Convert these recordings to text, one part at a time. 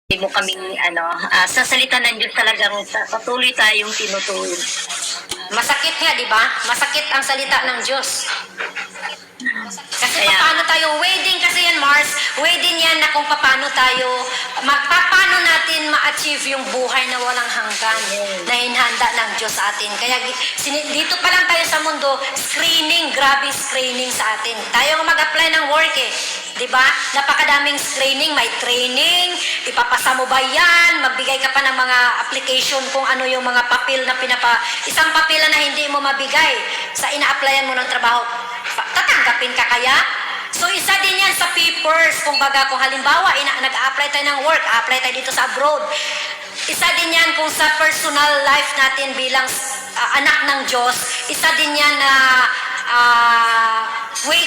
mo kaming sa salita ng Diyos talagang patuloy tayong tinutuwid. Masakit nga, di ba? Masakit ang salita ng Diyos. Kasi Kaya- paano tayo, wedding kasi yan, Mars, wedding yan na kung paano tayo, paano natin ma-achieve yung buhay na walang hanggan na hinhanda ng Diyos sa atin. Kaya dito pa lang tayo sa mundo, screening, grabe screening sa atin. Tayo nga mag-apply ng work eh. Di ba? Napakadaming screening, may training, ipapasa mo ba yan, magbigay ka pa ng mga application kung ano yung mga papel na isang papel na hindi mo mabigay sa ina-applyan mo ng trabaho. Tatanggapin ka kaya? So, isa din yan sa papers. Kung halimbawa, nag-a-apply tayo ng work, a-apply tayo dito sa abroad. Isa din yan kung sa personal life natin bilang anak ng Diyos. Isa din yan na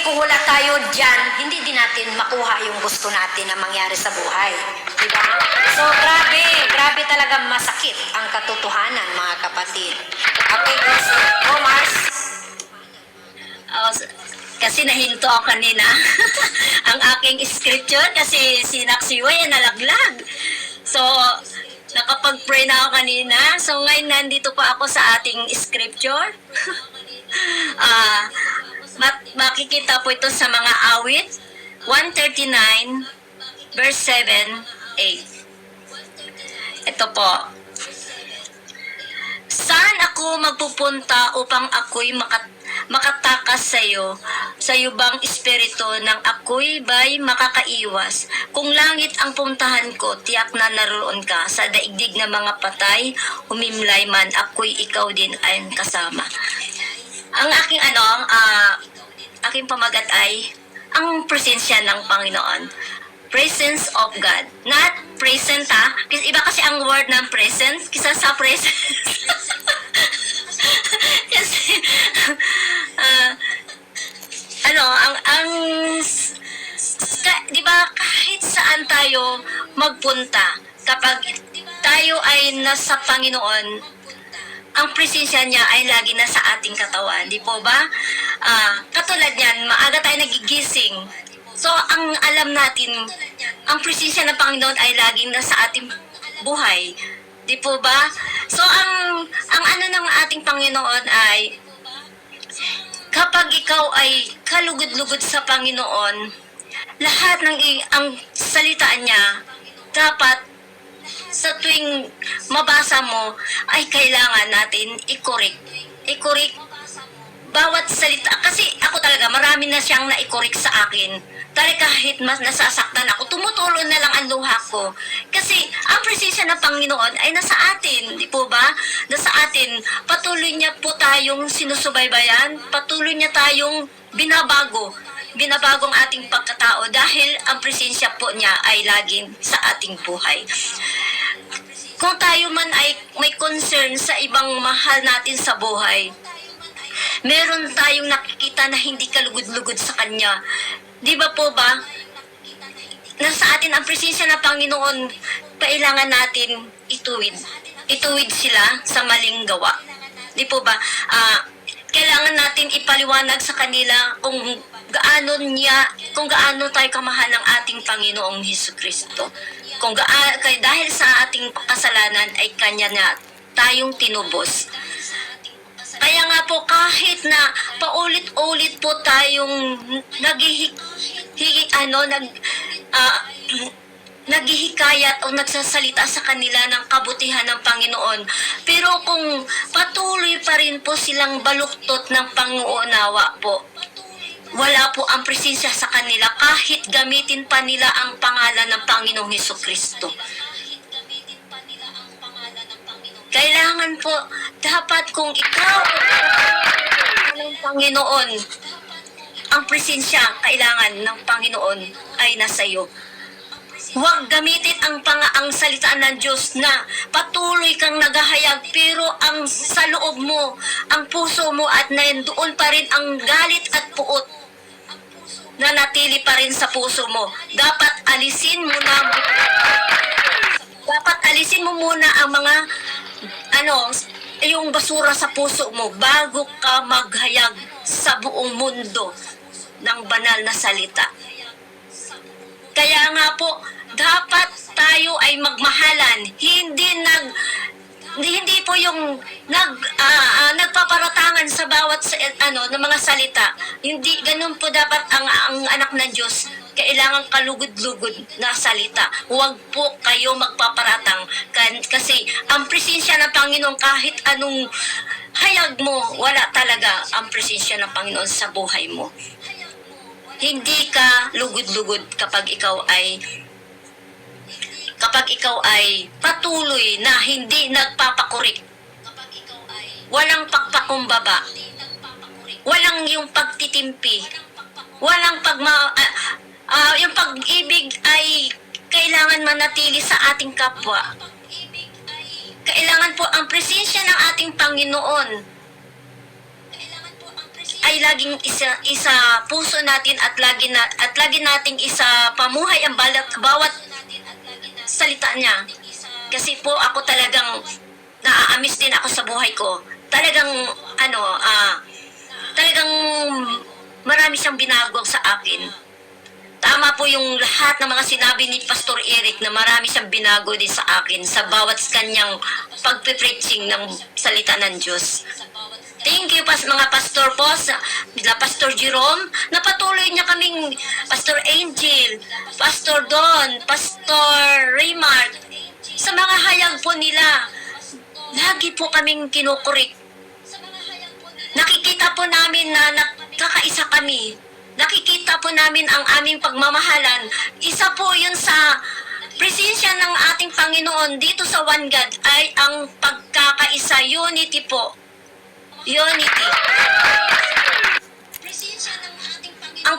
kung wala tayo dyan, hindi din natin makuha yung gusto natin na mangyari sa buhay. Diba? So, grabe talaga masakit ang katotohanan, mga kapatid. Okay, guys. Go, Mars. Kasi nahinto ako kanina ang aking scripture kasi sinaksiwa yan nalaglag. So, nakapag-pray na ako kanina. So, ngayon nandito pa ako sa ating scripture. Makikita po ito sa mga awit 139 verse 7, 8. Ito po. Saan ako magpupunta upang ako'y makatakas sa iyo bang espiritu ng ako'y ba'y makakaiwas? Kung langit ang puntahan ko, tiyak na naroon ka. Sa daigdig ng mga patay, humimlay man, ako'y ikaw din ay kasama. Ang aking pamagat ay ang presensya ng Panginoon. Presence of God. Not present Kasi iba kasi ang word ng present kisa sa presence. Kasi di ba kahit saan tayo magpunta, kapag tayo ay nasa Panginoon, ang presensya niya ay lagi nasa ating katawan, di po ba? Katulad yan, maaga tayo nagigising. So, ang alam natin, ang presensya ng Panginoon ay laging nasa ating buhay. Di po ba? So, ang ano ng ating Panginoon ay, kapag ikaw ay kalugod-lugod sa Panginoon, lahat ng ang salita niya, dapat sa tuwing mabasa mo, ay kailangan natin i-correct. I-correct bawat salita. Kasi ako talaga, marami na siyang na-i-correct sa akin. Dahil kahit mas nasasaktan ako, tumutulo na lang ang luha ko. Kasi ang presensya ng Panginoon ay nasa atin, di po ba? Nasa atin, patuloy niya po tayong sinusubaybayan, patuloy niya tayong binabago ang ating pagkatao dahil ang presensya po niya ay laging sa ating buhay. Kung tayo man ay may concern sa ibang mahal natin sa buhay, meron tayong nakikita na hindi kalugod-lugod sa Kanya. Di ba po ba? Nasa atin ang presensya ng Panginoon, kailangan natin ituwid. Ituwid sila sa maling gawa. Di po ba? Kailangan natin ipaliwanag sa kanila kung gaano tayo kamahal ng ating Panginoong Hesukristo. Dahil sa ating kasalanan ay Kanya na tayong tinubos. Kaya nga po, kahit na paulit-ulit po tayong naghihikayat o nagsasalita sa kanila ng kabutihan ng Panginoon, pero kung patuloy pa rin po silang baluktot ng panguunawa po, wala po ang presensya sa kanila kahit gamitin pa nila ang pangalan ng Panginoong Hesukristo. Kailangan po, dapat kung ikaw ng Panginoon, ang presensya kailangan ng Panginoon ay nasa iyo. Huwag gamitin ang salita ng Diyos na patuloy kang naghahayag pero ang sa loob mo, ang puso mo at nandoon pa rin ang galit at puot na natili pa rin sa puso mo. Dapat alisin mo muna ang mga yung basura sa puso mo bago ka maghayag sa buong mundo ng banal na salita. Kaya nga po, dapat tayo ay yung nagpaparatangan sa bawat ng mga salita. Hindi ganun po dapat ang anak ng Diyos. Kailangan kalugod-lugod na salita. Huwag po kayo magpaparatang kasi ang presensya ng Panginoon kahit anong hayag mo, wala talaga ang presensya ng Panginoon sa buhay mo. Hindi ka lugod-lugod kapag ikaw ay patuloy na hindi nagpapakurik. Walang pakpakumbaba. Walang yung pagtitimpi. Walang yung pag-ibig ay kailangan manatili sa ating kapwa. Kailangan po ang presensya ng ating Panginoon ay laging isa puso natin at lagi nating isa pamuhay ang bawat salita niya. Kasi po ako talagang naaamis din ako sa buhay ko. Talagang talagang marami siyang binago sa akin. Tama po yung lahat ng mga sinabi ni Pastor Eric na marami siyang binago din sa akin sa bawat kanyang pagpe-preaching ng salita ng Diyos. Thank you mga pastor po, Pastor Jerome, na patuloy niya kaming Pastor Angel, Pastor Don, Pastor Raymart, sa mga hayag po nila. Lagi po kaming kinukurik. Nakikita po namin na nakakaisa kami. Nakikita po namin ang aming pagmamahalan. Isa po yun sa presensya ng ating Panginoon dito sa One God ay ang pagkakaisa, unity po. Unity. Ang